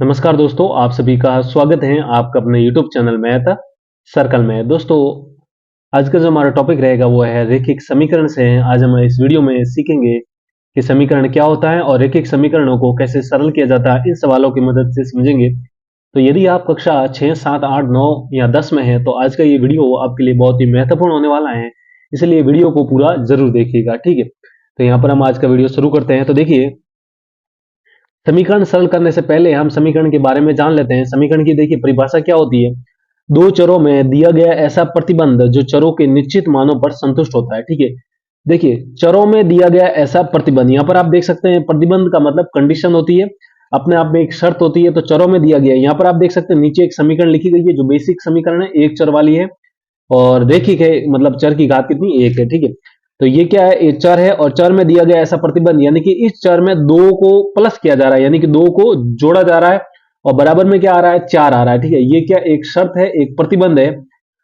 नमस्कार दोस्तों, आप सभी का स्वागत है आपका अपने YouTube चैनल मैथ सर्कल में। दोस्तों, आज का जो हमारा टॉपिक रहेगा वो है रैखिक समीकरण से। आज हम इस वीडियो में सीखेंगे कि समीकरण क्या होता है और रैखिक समीकरणों को कैसे सरल किया जाता है, इन सवालों की मदद से समझेंगे। तो यदि आप कक्षा 6, 7, 8, 9 या 10 में हैं तो आज का ये वीडियो आपके लिए बहुत ही महत्वपूर्ण होने वाला है, इसलिए वीडियो को पूरा जरूर देखिएगा, ठीक है। तो यहाँ पर हम आज का वीडियो शुरू करते हैं। तो देखिए, समीकरण सरल करने से पहले हम समीकरण के बारे में जान लेते हैं। समीकरण की देखिए परिभाषा क्या होती है। दो चरों में दिया गया ऐसा प्रतिबंध जो चरों के निश्चित मानों पर संतुष्ट होता है, ठीक है। देखिए, चरों में दिया गया ऐसा प्रतिबंध, यहाँ पर आप देख सकते हैं प्रतिबंध का मतलब कंडीशन होती है, अपने आप में एक शर्त होती है। तो चरों में दिया गया, यहाँ पर आप देख सकते हैं नीचे एक समीकरण लिखी गई है जो बेसिक समीकरण है, एक चर वाली है और रैखिक है, मतलब चर की घात कितनी, एक है, ठीक है। तो ये क्या है, एक चर है और चर में दिया गया ऐसा प्रतिबंध, यानी कि इस चर में दो को प्लस किया जा रहा है, यानी कि दो को जोड़ा जा रहा है और बराबर में क्या आ रहा है, चार आ रहा है, ठीक है। ये क्या एक शर्त है, एक प्रतिबंध है।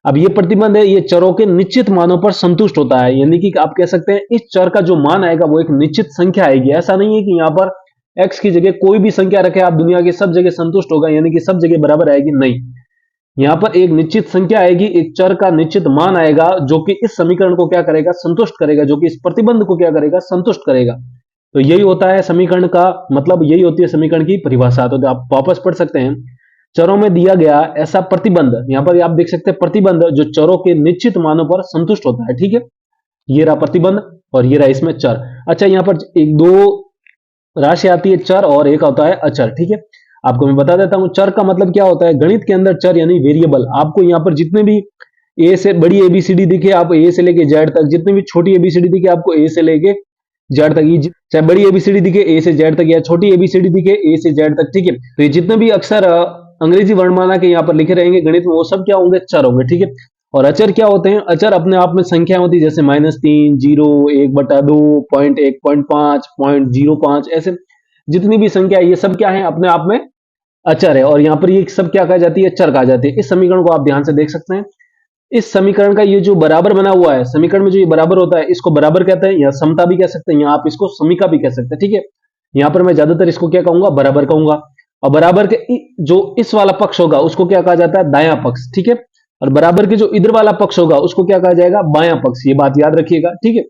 अब ये प्रतिबंध है, ये चरों के निश्चित मानों पर संतुष्ट होता है, यानी कि आप कह सकते हैं इस चर का जो मान आएगा वो एक निश्चित संख्या आएगी। ऐसा नहीं है कि यहाँ पर x की जगह कोई भी संख्या रखे आप दुनिया की सब जगह संतुष्ट होगा, यानी कि सब जगह बराबर आएगी, नहीं। यहाँ पर एक निश्चित संख्या आएगी, एक चर का निश्चित मान आएगा जो कि इस समीकरण को क्या करेगा, संतुष्ट करेगा, जो कि इस प्रतिबंध को क्या करेगा, संतुष्ट करेगा। तो यही होता है समीकरण का मतलब, यही होती है समीकरण की परिभाषा। तो आप वापस पढ़ सकते हैं, चरों में दिया गया ऐसा प्रतिबंध, यहाँ पर आप देख सकते हैं प्रतिबंध जो चरों के निश्चित मानों पर संतुष्ट होता है, ठीक है। ये रहा प्रतिबंध और ये रहा इसमें चर। अच्छा, यहाँ पर एक दो राशि आती है, चर और एक होता है अचर, ठीक है। आपको मैं बता देता हूं चर का मतलब क्या होता है। गणित के अंदर चर यानी वेरिएबल, आपको यहाँ पर जितने भी ए से बड़ी एबीसीडी दिखे, आप ए से लेके जेड तक, जितनी भी छोटी एबीसीडी दिखे आपको ए से लेके जेड तक, ये चाहे बड़ी एबीसीडी दिखे ए से जेड तक या छोटी एबीसीडी दिखे ए से जेड तक, ठीक है। तो ये जितने भी अक्षर अंग्रेजी वर्णमाला के यहाँ पर लिखे रहेंगे गणित में, वो सब क्या होंगे, चर होंगे, ठीक है। और अचर क्या होते हैं, अचर अपने आप में संख्या होती है, जैसे -3, 0, 1/2, 1, 5, 0.05, ऐसे जितनी भी संख्या है ये सब क्या है, अपने आप में अचर है। और यहाँ पर ये सब क्या कहा जाती है, चर कहा जाती है। इस समीकरण को आप ध्यान से देख सकते हैं। इस समीकरण का ये जो बराबर बना हुआ है, समीकरण में जो ये बराबर होता है इसको बराबर कहते हैं, या समता भी कह सकते हैं, या आप इसको समीका भी कह सकते हैं, ठीक है। यहाँ पर मैं ज्यादातर इसको क्या कहूंगा, बराबर कहूंगा। और बराबर के जो इस वाला पक्ष होगा उसको क्या कहा जाता है, दायां पक्ष, ठीक है। और बराबर के जो इधर वाला पक्ष होगा उसको क्या कहा जाएगा, बायां पक्ष। ये बात याद रखिएगा, ठीक है।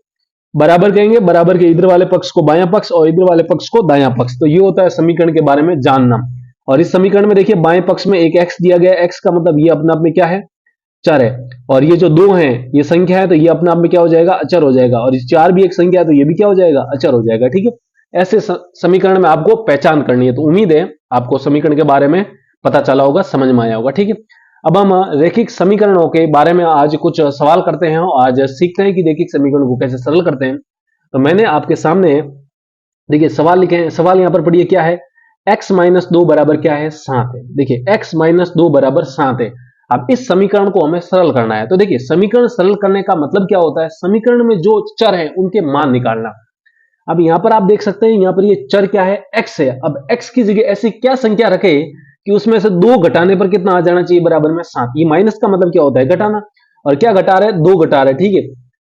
बराबर कहेंगे बराबर के इधर वाले पक्ष को बायां पक्ष और इधर वाले पक्ष को दायां पक्ष। तो ये होता है समीकरण के बारे में जानना। और इस समीकरण में देखिए बाएं पक्ष में एक x दिया गया है, x का मतलब ये अपने आप में क्या है, चर है। और ये जो दो हैं ये संख्या है, तो ये अपने आप में क्या हो जाएगा, अचर हो जाएगा। और इस चार भी एक संख्या है तो ये भी क्या हो जाएगा, अचर हो जाएगा, ठीक है। ऐसे समीकरण में आपको पहचान करनी है। तो उम्मीद है आपको समीकरण के बारे में पता चला होगा, समझ में आया होगा, ठीक है। अब हम रैखिक समीकरणों के बारे में आज कुछ सवाल करते हैं, आज सीखते हैं कि रैखिक समीकरण को कैसे सरल करते हैं। तो मैंने आपके सामने देखिए सवाल लिखे हैं। सवाल यहां पर पढ़िए क्या है, x-2 बराबर क्या है, 7 है। देखिए x-2 बराबर 7 है। अब इस समीकरण को हमें सरल करना है। तो देखिए समीकरण सरल करने का मतलब क्या होता है, समीकरण में जो चर है उनके मान निकालना। अब यहां पर आप देख सकते हैं, यहां पर ये चर क्या है, x है। अब x की जगह ऐसी क्या संख्या रखे कि उसमें से 2 घटाने पर कितना आ जाना चाहिए, बराबर में 7। ये माइनस का मतलब क्या होता है, घटाना। और क्या घटा रहे हैं, 2 घटा रहे हैं, ठीक है।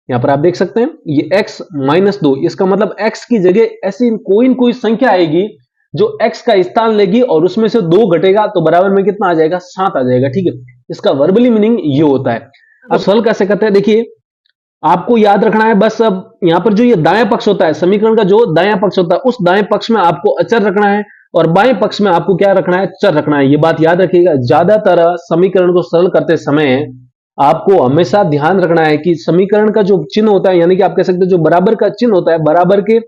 यहां पर आप देख सकते हैं ये x-2, इसका मतलब x की जगह ऐसी कोई न कोई संख्या आएगी जो x का स्थान लेगी और उसमें से 2 घटेगा तो बराबर में कितना आ जाएगा, 7 आ जाएगा, ठीक है। इसका वर्बली मीनिंग ये होता है। अब सरल कैसे करते हैं, देखिए आपको याद रखना है बस। अब यहां पर जो ये दायां पक्ष होता है, समीकरण का जो दायां पक्ष होता है, उस दाएं पक्ष में आपको अचर रखना है और बाएं पक्ष में आपको क्या रखना है, चर रखना है। ये बात याद रखिएगा। ज्यादातर समीकरण को सरल करते समय आपको हमेशा ध्यान रखना है कि समीकरण का जो चिन्ह होता है, यानी कि आप कह सकते हैं जो बराबर का चिन्ह होता है, बराबर के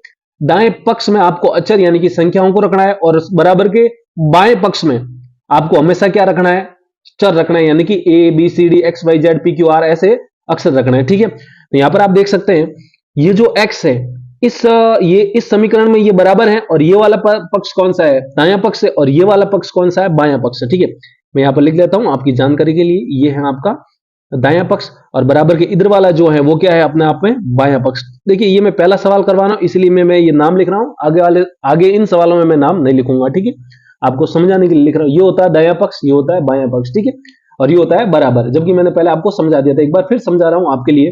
दाएं पक्ष में आपको अचर यानी कि संख्याओं को रखना है और बराबर के बाएं पक्ष में आपको हमेशा क्या रखना है, चर रखना है, यानी कि a b c d x y z p q r ऐसे अक्षर रखना है, ठीक है। तो यहां पर आप देख सकते हैं ये जो x है, इस समीकरण में ये बराबर है और ये वाला पक्ष कौन सा है, दायां पक्ष है, और ये वाला पक्ष कौन सा है, बायां पक्ष है, ठीक है। मैं यहां पर लिख लेता हूं आपकी जानकारी के लिए, ये है आपका दायां पक्ष और बराबर के इधर वाला जो है वो क्या है, अपने आप में बायां पक्ष। देखिए ये मैं पहला सवाल करवा रहा हूं इसलिए मैं ये नाम लिख रहा हूं, आगे इन सवालों में मैं नाम नहीं लिखूंगा, ठीक है। आपको समझाने के लिए लिख रहा हूं। ये होता है दायां पक्ष, ये होता है बायां पक्ष, ठीक है। और ये होता है बराबर, जबकि मैंने पहले आपको समझा दिया था, एक बार फिर समझा रहा हूं आपके लिए।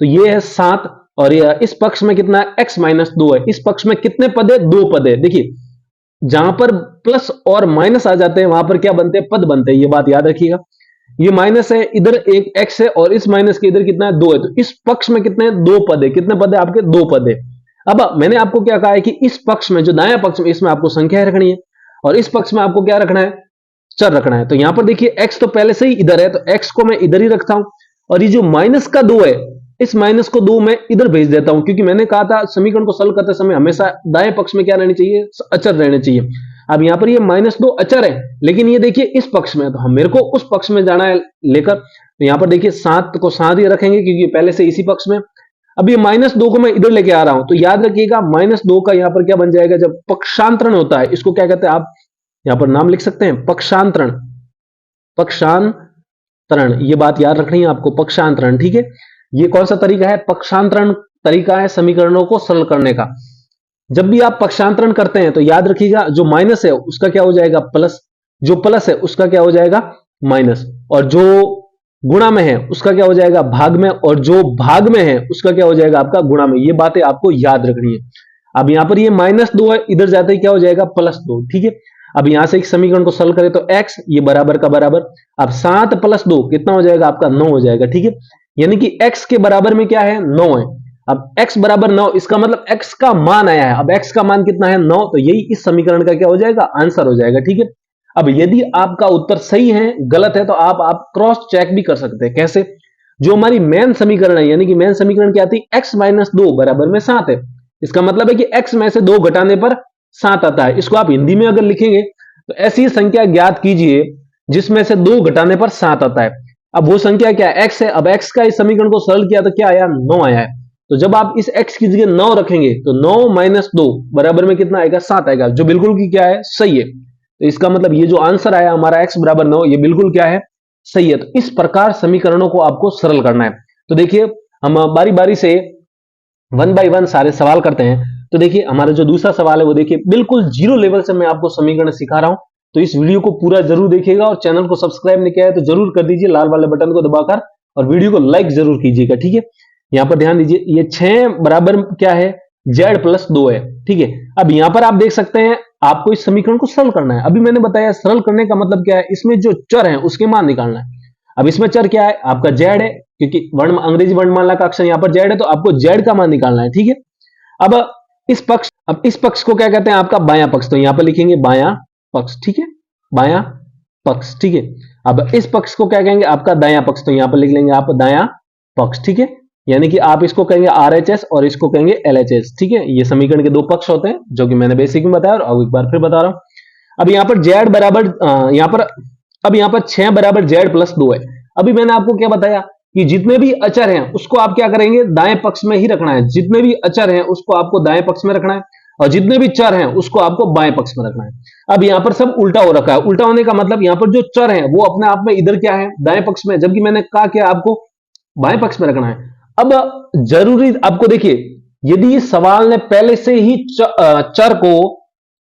तो ये है 7 और इस पक्ष में कितना है, x-2 है। इस पक्ष में कितने पद है, 2 पद है। देखिए जहां पर प्लस और माइनस आ जाते हैं वहां पर क्या बनते हैं, पद बनते हैं। ये बात याद रखिएगा। ये माइनस है, इधर एक एक्स है और इस माइनस के इधर कितना है, 2 है। तो इस पक्ष में कितने हैं, 2 पद है। कितने पद है आपके, 2 पद है। अब मैंने आपको क्या कहा है कि इस पक्ष में, जो दाया पक्ष में, इसमें आपको संख्या रखनी है और इस पक्ष में आपको क्या रखना है, चर रखना है। तो यहां पर देखिए एक्स तो पहले से ही इधर है, तो एक्स को मैं इधर ही रखता हूं और ये जो माइनस का 2 है, इस माइनस को 2 मैं इधर भेज देता हूं, क्योंकि मैंने कहा था समीकरण को सॉल्व करते समय हमेशा दाएं पक्ष में क्या रहनी चाहिए, अचर रहने चाहिए। अब यहां पर ये -2 अचर है, लेकिन ये देखिए इस पक्ष में, तो हम मेरे को उस पक्ष में जाना है लेकर। तो यहां पर देखिए 7 को 7 ही रखेंगे क्योंकि पहले से इसी पक्ष में। अब ये -2 को मैं इधर लेके आ रहा हूं, तो याद रखिएगा -2 का यहां पर क्या बन जाएगा, जब पक्षांतरण होता है, इसको क्या कहते हैं आप यहां पर नाम लिख सकते हैं, पक्षांतरण। पक्षांतरण, ये बात याद रखनी है आपको, पक्षांतरण। ठीक है, ये कौन सा तरीका है, पक्षांतरण तरीका है समीकरणों को सरल करने का। जब भी आप पक्षांतरण करते हैं तो याद रखिएगा, जो माइनस है उसका क्या हो जाएगा, प्लस, जो प्लस है उसका क्या हो जाएगा, माइनस, और जो गुणा में है उसका क्या हो जाएगा, भाग में, और जो भाग में है उसका क्या हो जाएगा आपका गुणा में। ये बातें आपको याद रखनी है। अब यहां पर ये -2 है, इधर जाते ही क्या हो जाएगा, +2। ठीक है, अब यहां से एक समीकरण को सरल करें तो x ये बराबर का बराबर, अब 7 + 2 कितना हो जाएगा आपका, 9 हो जाएगा। ठीक है, यानी कि x के बराबर में क्या है, 9 है। अब x बराबर 9, इसका मतलब x का मान आया है। अब x का मान कितना है, 9, तो यही इस समीकरण का क्या हो जाएगा, आंसर हो जाएगा। ठीक है, अब यदि आपका उत्तर सही है, गलत है, तो आप क्रॉस चेक भी कर सकते हैं। कैसे, जो हमारी मेन समीकरण है, यानी कि मेन समीकरण क्या थी, x - 2 बराबर में 7 है। इसका मतलब है कि x में से 2 घटाने पर 7 आता है। इसको आप हिंदी में अगर लिखेंगे तो ऐसी संख्या ज्ञात कीजिए जिसमें से 2 घटाने पर 7 आता है। अब वो संख्या क्या है, x है। अब x का इस समीकरण को सरल किया तो क्या आया, 9 आया है। तो जब आप इस x की जगह 9 रखेंगे तो 9 - 2 बराबर में कितना आएगा, 7 आएगा, जो बिल्कुल की क्या है, सही है। तो इसका मतलब ये जो आंसर आया हमारा x बराबर 9, ये बिल्कुल क्या है, सही है। तो इस प्रकार समीकरणों को आपको सरल करना है। तो देखिए हम बारी बारी से 1 बाय 1 सारे सवाल करते हैं। तो देखिए हमारा जो दूसरा सवाल है वो देखिए बिल्कुल जीरो लेवल से मैं आपको समीकरण सिखा रहा हूं। तो इस वीडियो को पूरा जरूर देखिएगा और चैनल को सब्सक्राइब नहीं किया है तो जरूर कर दीजिए लाल वाले बटन को दबाकर, और वीडियो को लाइक जरूर कीजिएगा। ठीक है, यहां पर ध्यान दीजिए, ये 6 बराबर क्या है, z+2 है। ठीक है, अब यहां पर आप देख सकते हैं आपको इस समीकरण को सरल करना है। अभी मैंने बताया सरल करने का मतलब क्या है, इसमें जो चर है उसके मान निकालना है। अब इसमें चर क्या है, आपका z है, क्योंकि वर्ण अंग्रेजी वर्णमाला का अक्षर यहां पर z है, तो आपको z का मान निकालना है। ठीक है, अब इस पक्ष को क्या कहते हैं, आपका बायां पक्ष। तो यहां पर लिखेंगे बायां पक्ष। ठीक है, बायां पक्ष। ठीक है, अब इस पक्ष को क्या कहेंगे, आपका दायां पक्ष। तो यहां पर लिख लेंगे आप दायां पक्ष। ठीक है, यानी कि आप इसको कहेंगे RHS और इसको कहेंगे LHS। ठीक है, ये समीकरण के 2 पक्ष होते हैं जो कि मैंने बेसिक में बताया और अब एक बार फिर बता रहा हूं। अब यहां पर z बराबर यहां पर 6 बराबर z+2 है। अभी मैंने आपको क्या बताया कि जितने भी अचर हैं उसको आप क्या करेंगे, दाएं पक्ष में ही रखना है। जितने भी अचर हैं उसको आपको दाएं पक्ष में रखना है और जितने भी चर हैं उसको आपको बाएं पक्ष में रखना है। अब यहां पर सब उल्टा हो रखा है। उल्टा होने का मतलब यहां पर जो चर हैं वो अपने आप में इधर क्या है, दाएं पक्ष में, जबकि मैंने कहा कि आपको बाएं पक्ष में रखना है। अब जरूरी आपको देखिए, यदि इस सवाल ने पहले से ही चर को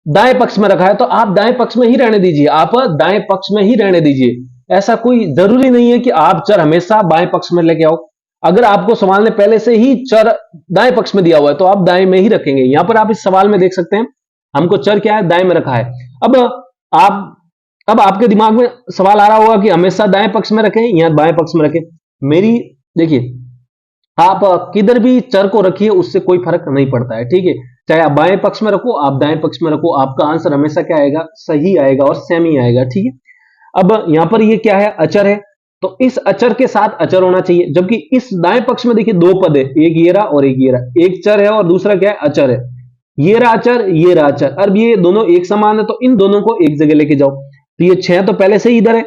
दाएं पक्ष में रखा है तो आप दाएं पक्ष में ही रहने दीजिए, आप दाएं पक्ष में ही रहने दीजिए। ऐसा कोई जरूरी नहीं है कि आप चर हमेशा बाएं पक्ष में लेके आओ। अगर आपको सवाल ने पहले से ही चर दाएं पक्ष में दिया हुआ है तो आप दाएं में ही रखेंगे। यहां पर आप इस सवाल में देख सकते हैं हमको चर क्या है, दाएं में रखा है। अब आपके दिमाग में सवाल आ रहा होगा कि हमेशा दाएं पक्ष में रखें या बाएं पक्ष में रखें। मेरी देखिए, आप किधर भी चर को रखिए उससे कोई फर्क नहीं पड़ता है। ठीक है, चाहे आप बाएं पक्ष में रखो, आप दाएं पक्ष में रखो, आपका आंसर हमेशा क्या आएगा, सही आएगा और सेम ही आएगा। ठीक है, अब यहां पर ये क्या है, अचर है, तो इस अचर के साथ अचर होना चाहिए। जबकि इस दाएं पक्ष में देखिए 2 पद है, एक ये रहा और एक ये रहा। एक चर है और दूसरा क्या है, अचर है। ये रहा अचर, ये रहा अचर। अब ये दोनों एक समान है तो इन दोनों को एक जगह लेके जाओ। तो ये 6 तो पहले से ही इधर है।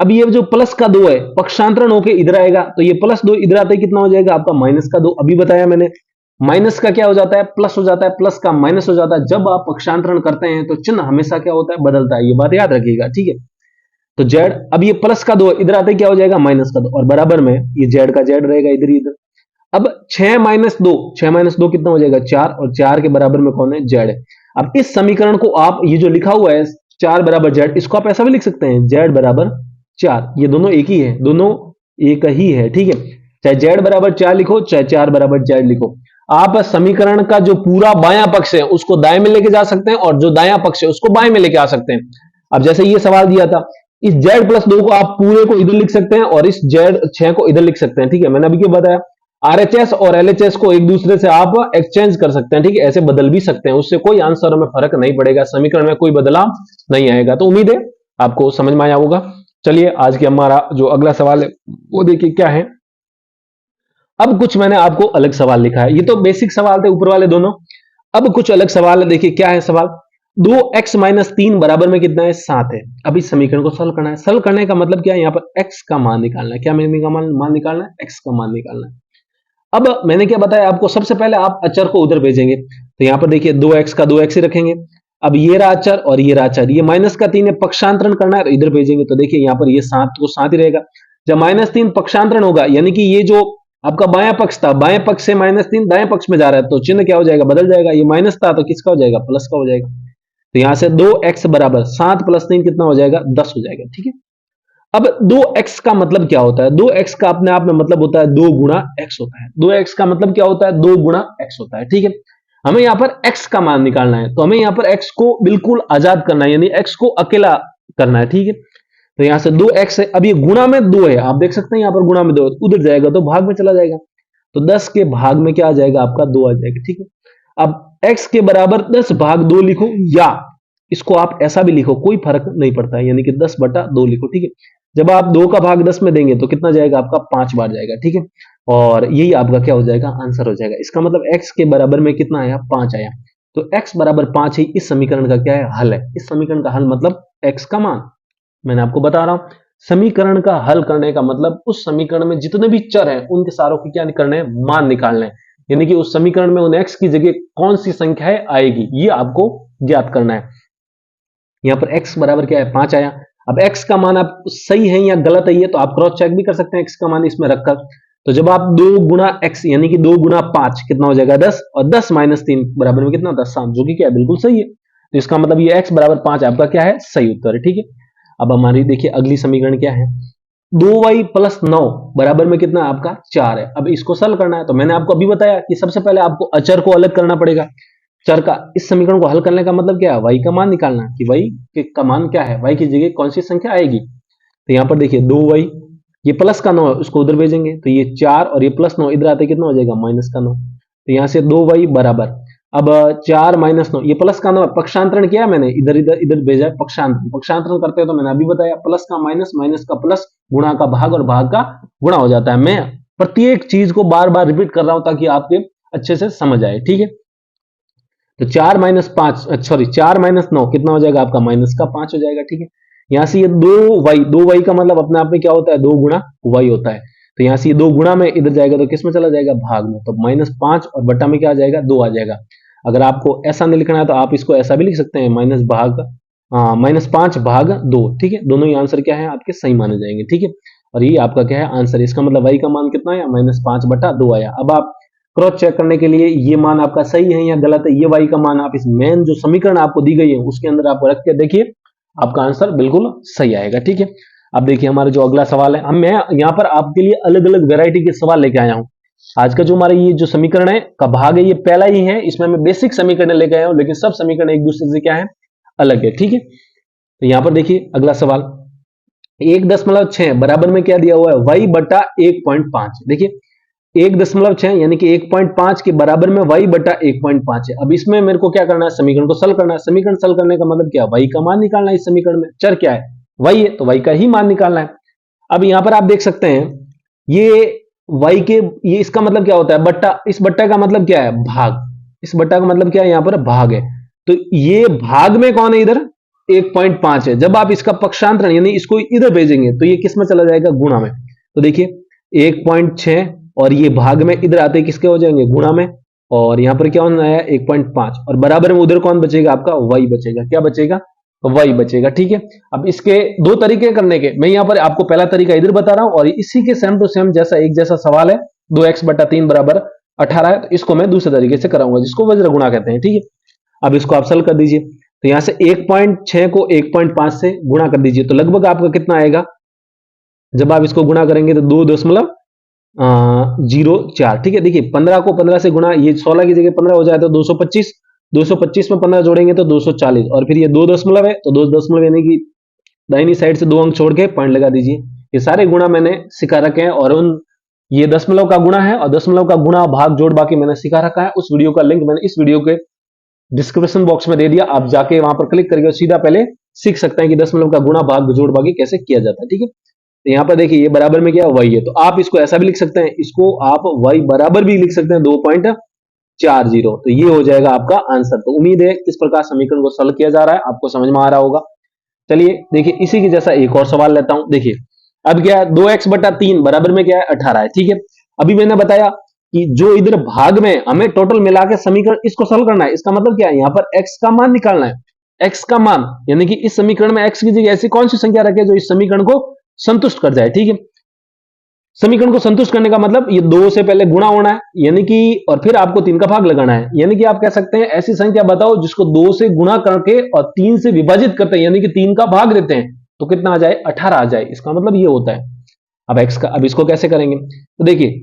अब ये जो प्लस का 2 है पक्षांतरण होके इधर आएगा, तो ये +2 इधर आते ही कितना हो जाएगा आपका -2। अभी बताया मैंने, माइनस का क्या हो जाता है, प्लस हो जाता है, प्लस का माइनस हो जाता है। जब आप पक्षांतरण करते हैं तो चिन्ह हमेशा क्या होता है, बदलता है। ये बात याद रखिएगा। ठीक है, तो z, अब ये प्लस का 2 इधर आते क्या हो जाएगा, -2, और बराबर में ये z का z रहेगा इधर ही इधर। अब 6 - 2, 6 - 2 कितना हो जाएगा, 4, और 4 के बराबर में कौन है, z है। अब इस समीकरण को आप, ये जो लिखा हुआ है 4 बराबर z, इसको आप ऐसा भी लिख सकते हैं, z बराबर 4। ये दोनों एक ही है, दोनों एक ही है। ठीक है, चाहे z बराबर 4 लिखो चाहे 4 बराबर z लिखो। आप समीकरण का जो पूरा बायां पक्ष है उसको दाएं में लेके जा सकते हैं और जो दायां पक्ष है उसको बाएं में लेके आ सकते हैं। अब जैसे ये सवाल दिया था, इस z+2 को आप पूरे को इधर लिख सकते हैं और इस z6 को इधर लिख सकते हैं, ठीक है। मैंने अभी क्या बताया, RHS और LHS को एक दूसरे से आप एक्सचेंज कर सकते हैं, ठीक है, ऐसे बदल भी सकते हैं, उससे कोई आंसर में फर्क नहीं पड़ेगा, समीकरण में कोई बदलाव नहीं आएगा। तो उम्मीद है आपको समझ में आया होगा। चलिए आज के हमारा जो अगला सवाल है वो देखिए क्या है। अब कुछ मैंने आपको अलग सवाल लिखा है, ये तो बेसिक सवाल थे ऊपर वाले दोनों। अब कुछ अलग सवाल है, देखिए क्या है सवाल। 2x-3 बराबर में कितना है, 7 है। अब इस समीकरण को सॉल्व करना है। सॉल्व करने का मतलब क्या है, यहाँ पर x का मान निकालना है। क्या मान निकालना है, x का मान निकालना है। अब मैंने क्या बताया आपको, सबसे पहले आप अचर को उधर भेजेंगे, तो यहाँ पर देखिए 2x का 2x ही रखेंगे। अब ये रहा अचर और ये रहा अचर, ये -3 है, पक्षांतरण करना है तो इधर भेजेंगे, तो देखिए यहाँ पर ये 7 को 7 ही रहेगा। जब -3 पक्षांतरण होगा, यानी कि ये जो आपका बायां पक्ष था, बाएं पक्ष से -3 दाएं पक्ष में जा रहा है, तो चिन्ह क्या हो जाएगा, बदल जाएगा। ये माइनस था तो किसका हो जाएगा, प्लस का हो जाएगा। तो यहां से 2x बराबर 7 + 3 कितना हो जाएगा, 10 हो जाएगा, ठीक है। अब 2x का मतलब क्या होता है, 2x का अपने आप में मतलब होता है 2 गुणा x होता है। 2x का मतलब क्या होता है, 2 गुणा x होता है, ठीक है। हमें यहां पर x का मान निकालना है, तो हमें यहां पर x को बिल्कुल आजाद करना है, यानी x को अकेला करना है, ठीक है। तो यहां से 2x है, अब ये गुणा में 2 है, आप देख सकते हैं यहां पर गुणा में 2, उधर जाएगा तो भाग में चला जाएगा, तो 10 के भाग में क्या आ जाएगा आपका, 2 आ जाएगा, ठीक है। अब x के बराबर 10 भाग 2 लिखो, या इसको आप ऐसा भी लिखो, कोई फर्क नहीं पड़ता है, यानी कि 10/2 लिखो, ठीक है। जब आप 2 का भाग 10 में देंगे तो कितना जाएगा आपका, 5 बार जाएगा, ठीक है। और यही आपका क्या हो जाएगा, आंसर हो जाएगा। इसका मतलब x के बराबर में कितना आया, 5 आया। तो x बराबर 5 ही इस समीकरण का क्या है, हल है। इस समीकरण का हल मतलब x का मान। मैंने आपको बता रहा हूं, समीकरण का हल करने का मतलब उस समीकरण में जितने भी चर हैं उनके सारों की क्या करना है, मान निकालना है, यानी कि उस समीकरण में उन x की जगह कौन सी संख्याएं आएगी ये आपको ज्ञात करना है। यहां पर x बराबर क्या है, 5 आया। अब x का मान आप सही है या गलत है ये तो आप क्रॉस चेक भी कर सकते हैं x का मान इसमें रखकर। तो जब आप 2 गुणा x यानी कि 2 गुणा 5 कितना हो जाएगा, 10, और 10 - 3 बराबर में कितना होता है, 7, जो कि क्या है, बिल्कुल सही है। तो इसका मतलब ये x बराबर 5 आपका क्या है, सही उत्तर है, ठीक है। अब हमारी देखिए अगली समीकरण क्या है, 2y + 9 बराबर में कितना आपका, 4 है। अब इसको सॉल्व करना है, तो मैंने आपको अभी बताया कि सबसे पहले आपको अचर को अलग करना पड़ेगा चर का। इस समीकरण को हल करने का मतलब क्या है, y का मान निकालना, कि y का मान क्या है, y की जगह कौन सी संख्या आएगी। तो यहां पर देखिए 2y, ये प्लस का 9 है उसको उधर भेजेंगे, तो ये 4 और ये +9 इधर आते कितना हो जाएगा, -9। तो यहां से 2y बराबर, अब 4 - 9, ये प्लस का 9 है, पक्षांतरण किया मैंने, इधर इधर इधर भेजा, पक्षांतरण करते हैं तो मैंने अभी बताया, प्लस का माइनस, माइनस का प्लस, गुणा का भाग और भाग का गुणा हो जाता है। मैं प्रत्येक चीज को बार बार रिपीट कर रहा हूं ताकि आपके अच्छे से समझ आए, ठीक है। तो 4 - 5, सॉरी 4 - 9 कितना हो जाएगा आपका, -5 हो जाएगा, ठीक है। यहां से ये 2y का मतलब अपने आप में क्या होता है, 2 गुणा y होता है। तो यहां से ये 2 गुणा में इधर जाएगा तो किस में चला जाएगा, भाग में, तो -5 और बट्टा में क्या आ जाएगा, 2 आ जाएगा। अगर आपको ऐसा नहीं लिखना है तो आप इसको ऐसा भी लिख सकते हैं, -5 भाग 2, ठीक है। दोनों ही आंसर क्या है आपके, सही माने जाएंगे, ठीक है। और ये आपका क्या है, आंसर। इसका मतलब y का मान कितना आया, -5/2 आया। अब आप क्रॉस चेक करने के लिए ये मान आपका सही है या गलत है, ये y का मान आप इस मेन जो समीकरण आपको दी गई है उसके अंदर आप रख के देखिए, आपका आंसर बिल्कुल सही आएगा, ठीक है। अब देखिए हमारा जो अगला सवाल है, मैं यहाँ पर आपके लिए अलग अलग वेराइटी के सवाल लेके आया हूँ। आज का जो हमारा ये जो समीकरण है का भाग है, ये पहला ही है, इसमें मैं बेसिक समीकरण लेके आया हूँ, लेकिन सब समीकरण एक दूसरे से क्या है, अलग है, ठीक है। तो यहाँ पर देखिए अगला सवाल, 1.6 बराबर में क्या दिया हुआ है, y/1.5। देखिए 1.6 यानी कि 1.5 के बराबर में y/1.5 है। अब इसमें मेरे को क्या करना है, समीकरण को सॉल्व करना है। समीकरण सॉल्व करने का मतलब क्या, y का मान निकालना है। इस समीकरण में चर क्या है, y है, तो y का ही मान निकालना है। अब यहां पर आप देख सकते हैं ये y के, ये इसका मतलब क्या होता है, बट्टा। इस बट्टा का मतलब क्या है, भाग। इस बट्टा का मतलब क्या है, यहां पर भाग है, तो ये भाग में कौन है, इधर 1.5 है। जब आप इसका पक्षांतरण यानी इसको इधर भेजेंगे तो ये किस में चला जाएगा, गुणा में। तो देखिए 1.6 और ये भाग में इधर आते किसके हो जाएंगे, गुणा में, और यहां पर क्या होना है, 1.5, और बराबर में उधर कौन बचेगा आपका, y बचेगा। क्या बचेगा, y बचेगा, ठीक है। अब इसके दो तरीके करने के, मैं यहां पर आपको पहला तरीका इधर बता रहा हूं, और इसी के सेम टू सेम जैसा एक जैसा सवाल है, 2x/3 बराबर 18 है, तो इसको मैं दूसरे तरीके से कराऊंगा जिसको वज्र गुणा कहते हैं, ठीक है। अब इसको आप सॉल्व कर दीजिए, तो यहां से 1.6 को 1.5 से गुणा कर दीजिए, तो लगभग आपका कितना आएगा, जब आप इसको गुणा करेंगे तो 2.5 0,4। ठीक है, देखिए 15 को 15 से गुणा, ये 16 की जगह 15 हो जाए तो 225, 225 में 15 जोड़ेंगे तो 240, और फिर ये 2 दशमलव है तो 2 दशमलव यानी कि दाहिनी साइड से 2 अंक छोड़ के पॉइंट लगा दीजिए। ये सारे गुणा मैंने सिखा रखे हैं, और उन ये दशमलव का गुणा है और दशमलव का गुणा भाग जोड़ बाकी मैंने सिखा रखा है। उस वीडियो का लिंक मैंने इस वीडियो के डिस्क्रिप्शन बॉक्स में दे दिया, आप जाके वहां पर क्लिक करके सीधा पहले सीख सकते हैं कि दशमलव का गुणा भाग जोड़ बाकी कैसे किया जाता है। ठीक है, तो यहाँ पर देखिए ये बराबर में क्या y है, तो आप इसको ऐसा भी लिख सकते हैं, इसको आप y बराबर भी लिख सकते हैं 2.40, तो ये हो जाएगा आपका आंसर। तो उम्मीद है इस प्रकार समीकरण को सॉल्व किया जा रहा है, आपको समझ में आ रहा होगा। चलिए देखिए इसी की जैसा एक और सवाल लेता हूं। देखिए अब क्या है, 2x/3 बराबर में क्या है 18 है। ठीक है, अभी मैंने बताया कि जो इधर भाग में हमें टोटल मिला के समीकरण इसको सॉल्व करना है, इसका मतलब क्या है, यहाँ पर x का मान निकालना है। x का मान यानी कि इस समीकरण में x की जगह ऐसी कौन सी संख्या रखे जो इस समीकरण को संतुष्ट कर जाए। ठीक है, समीकरण को संतुष्ट करने का मतलब ये 2 से पहले गुणा होना है, यानी कि और फिर आपको 3 का भाग लगाना है, यानी कि आप कह सकते हैं ऐसी संख्या बताओ जिसको 2 से गुणा करके और 3 से विभाजित करते हैं, यानी कि 3 का भाग देते हैं, तो कितना आ जाए 18 आ जाए, इसका मतलब ये होता है। अब x का, अब इसको कैसे करेंगे, तो देखिए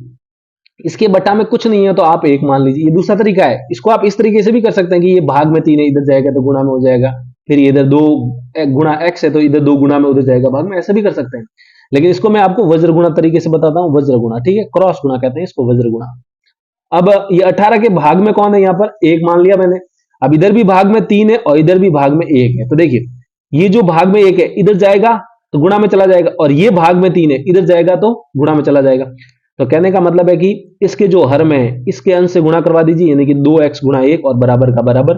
इसके बटा में कुछ नहीं है तो आप 1 मान लीजिए, ये दूसरा तरीका है। इसको आप इस तरीके से भी कर सकते हैं कि ये भाग में 3 है, इधर जाएगा तो गुणा में हो जाएगा, फिर इधर 2 गुणा x है तो इधर 2 गुणा में उधर जाएगा भाग में, ऐसा भी कर सकते हैं। लेकिन इसको मैं आपको वज्र गुणा तरीके से बताता हूं, वज्र गुणा। ठीक है, क्रॉस गुणा कहते हैं इसको, वज्र गुणा। अब ये 18 के भाग में कौन है, यहाँ पर 1 मान लिया मैंने। अब इधर भी भाग में 3 है और इधर भी भाग में 1 है, तो देखिए ये जो भाग में 1 है इधर जाएगा तो गुणा में चला जाएगा, और ये भाग में 3 है इधर जाएगा तो गुणा में चला जाएगा। तो कहने का मतलब है कि इसके जो हर में है इसके अंश से गुणा करवा दीजिए, यानी कि 2x गुणा 1 और बराबर का बराबर,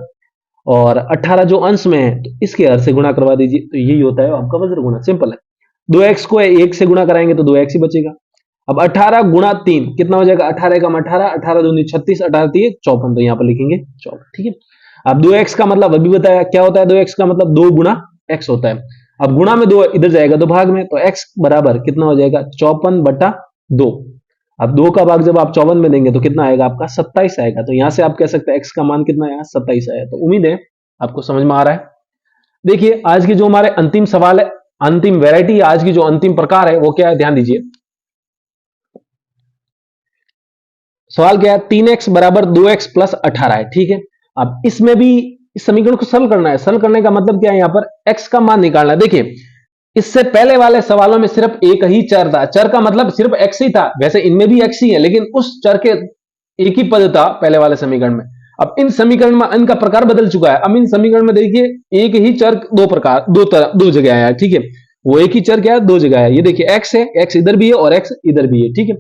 और 18 जो अंश में है तो इसके हर से गुणा करवा दीजिए, तो यही होता है आपका वज्र गुणा। सिंपल है, 2x को 1 से गुणा कराएंगे तो 2x ही बचेगा। अब 18 गुणा 3 कितना हो जाएगा, 18 एकम 18, 18 दूनी 36, 18 3 54, तो यहाँ पर लिखेंगे 54। ठीक है, अब 2x का मतलब अभी बताया क्या होता है, 2x का मतलब 2 गुणा x होता है। अब गुणा में 2 इधर जाएगा तो भाग में, तो x बराबर कितना हो जाएगा 54/2। अब 2 का भाग जब आप 54 में देंगे तो कितना आएगा आपका 27 आएगा, तो यहां से आप कह सकते हैं x का मान कितना आया 27 आया। तो उम्मीद है आपको समझ में आ रहा है। देखिए आज की जो हमारे अंतिम सवाल है, अंतिम वैरायटी, आज की जो अंतिम प्रकार है वो क्या है, ध्यान दीजिए। सवाल क्या है, 3x बराबर 2x प्लस 18 है। ठीक है, अब इसमें भी इस समीकरण को सरल करना है। सरल करने का मतलब क्या है, यहां पर x का मान निकालना है। देखिए इससे पहले वाले सवालों में सिर्फ एक ही चर था, चर का मतलब सिर्फ x ही था, वैसे इनमें भी x ही है, लेकिन उस चर के एक ही पद था पहले वाले समीकरण में। अब इन समीकरण में इनका प्रकार बदल चुका है। अब इन समीकरण में देखिए एक ही चर दो जगह आया है। ठीक है, वो एक ही चर क्या है, दो जगह आया। ये देखिए x है, x इधर भी है और x इधर भी है। ठीक है,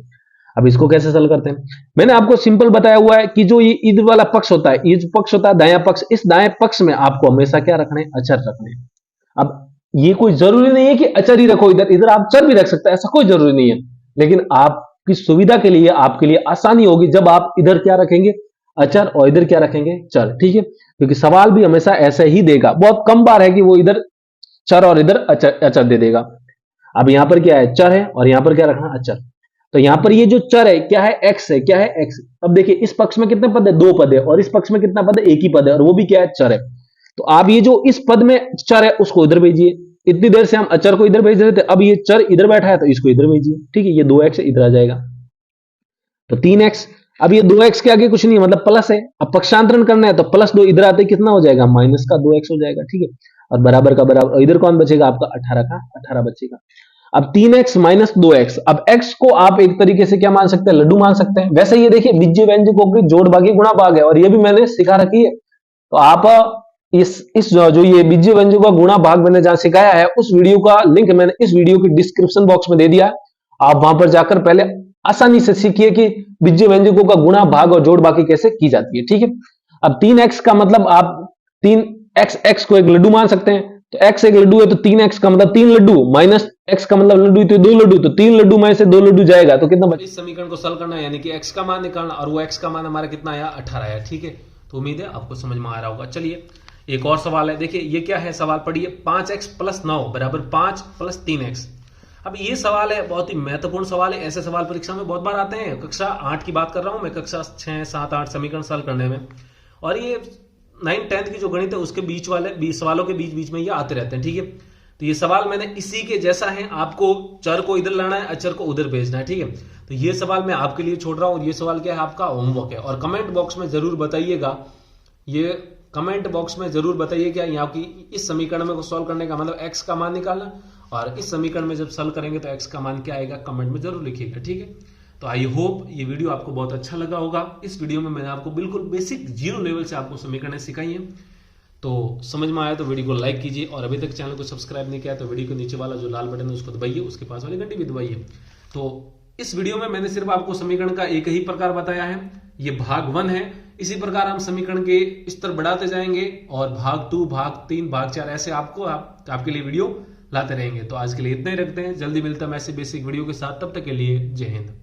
अब इसको कैसे सॉल्व करते हैं, मैंने आपको सिंपल बताया हुआ है कि जो ये इधर वाला पक्ष होता है, ये जो पक्ष होता है दायां पक्ष, इस दाएं पक्ष में आपको हमेशा क्या रखना है, अचर रखने हैं। अब ये कोई जरूरी नहीं है कि अचर ही रखो, इधर इधर आप चर भी रख सकते हैं, ऐसा कोई जरूरी नहीं है, लेकिन आपकी सुविधा के लिए, आपके लिए आसानी होगी जब आप इधर क्या रखेंगे अचर और इधर क्या रखेंगे चर। ठीक है, क्योंकि सवाल भी हमेशा ऐसे ही देगा, बहुत कम बार है कि वो इधर चर और इधर अचर दे देगा। अब यहां पर क्या है, चर है और यहां पर क्या रखना, अचर। तो यहां पर ये जो चर है क्या है, x है, क्या है x। अब देखिए इस पक्ष में कितने पद है, 2 पद है, और इस पक्ष में कितना पद है, एक ही पद है, और वो भी क्या है, चर है। तो आप ये जो इस पद में चर है उसको इधर भेजिए, इतनी देर से हम अचर को इधर भेज रहे थे, अब ये चर इधर बैठा है तो इसको इधर भेजिए। ठीक है, ये 2x इधर आ जाएगा तो 3x। अब ये 2x के आगे कुछ नहीं है, मतलब प्लस है। अब पक्षांतरण करना है तो +2 इधर आते कितना हो जाएगा, माइनस का 2x हो जाएगा। ठीक है, और बराबर का बराबर, और इधर कौन बचेगा आपका 18 का 18 बचेगा। अब 3x माइनस 2x, अब x को आप एक तरीके से क्या मान सकते हैं, लड्डू मान सकते हैं। वैसे ये देखिए बीजीय व्यंजकों की जोड़ भागी गुणा भाग है, और ये भी मैंने सिखा रखी है। तो आप इस जो ये बीजीय व्यंजकों का गुणा भाग मैंने जहां सिखाया है, उस वीडियो का लिंक मैंने इस वीडियो की डिस्क्रिप्शन बॉक्स में दे दिया है। आप वहां पर जाकर पहले आसानी से सीखिए कि बीजीय व्यंजकों का गुणा भाग और जोड़ भागी कैसे की जाती है। ठीक है, अब 3x का मतलब आप 3x को एक लड्डू मान सकते हैं, तो x एक लड्डू है तो 3x का मतलब 3 लड्डू, माइनस x का मतलब लड्डू तो 2 लड्डू, तो 3 लड्डू में से 2 लड्डू जाएगा तो कितना बचा। इस समीकरण को सॉल्व करना है, यानी कि x का मान निकालना, और वो x का मान हमारा कितना आया 18 आया। ठीक है, तो उम्मीद है आपको समझ में आ रहा होगा। चलिए एक और सवाल है, देखिए ये क्या है, सवाल पढ़िए, 5x प्लस 9 बराबर 5 प्लस 3x। अब ये सवाल है बहुत ही महत्वपूर्ण सवाल है, ऐसे सवाल परीक्षा में बहुत बार आते हैं। कक्षा 8 की बात कर रहा हूं मैं, कक्षा 6, 7, 8 समीकरण सॉल्व करने में, और ये 9, 10 की जो गणित है उसके बीच वाले 20 सवालों के बीच बीच में ये आते रहते हैं। ठीक है, तो ये सवाल मैंने इसी के जैसा है, आपको चर को इधर लाना है, अचर को उधर भेजना है, ठीक है। तो ये सवाल मैं आपके लिए छोड़ रहा हूं, और ये सवाल क्या है, आपका होमवर्क है। और कमेंट बॉक्स में जरूर बताइएगा, ये कमेंट बॉक्स में जरूर बताइए क्या यहाँ की इस समीकरण में को सॉल्व करने का मतलब एक्स का मान निकालना, और इस समीकरण में जब सॉल्व करेंगे तो एक्स का मान क्या आएगा, कमेंट में जरूर लिखिएगा, ठीक है। तो आई होप ये वीडियो आपको बहुत अच्छा लगा होगा। इस वीडियो में मैंने आपको बिल्कुल बेसिक 0 लेवल से आपको समीकरण सिखाई है। तो समझ में आया तो वीडियो को लाइक कीजिए, और अभी तक चैनल को सब्सक्राइब नहीं किया तो वीडियो के नीचे वाला जो लाल बटन है उसको दबाइए, उसके पास वाली घंटी भी दबाइए। तो इस वीडियो में मैंने सिर्फ आपको समीकरण का एक ही प्रकार बताया है, ये भाग 1 है। इसी प्रकार हम समीकरण के स्तर बढ़ाते जाएंगे, और भाग 2, भाग 3, भाग 4 ऐसे आपके लिए वीडियो लाते रहेंगे। तो आज के लिए इतना ही रखते हैं, जल्दी मिलता है ऐसे बेसिक वीडियो के साथ, तब तक के लिए जय हिंद।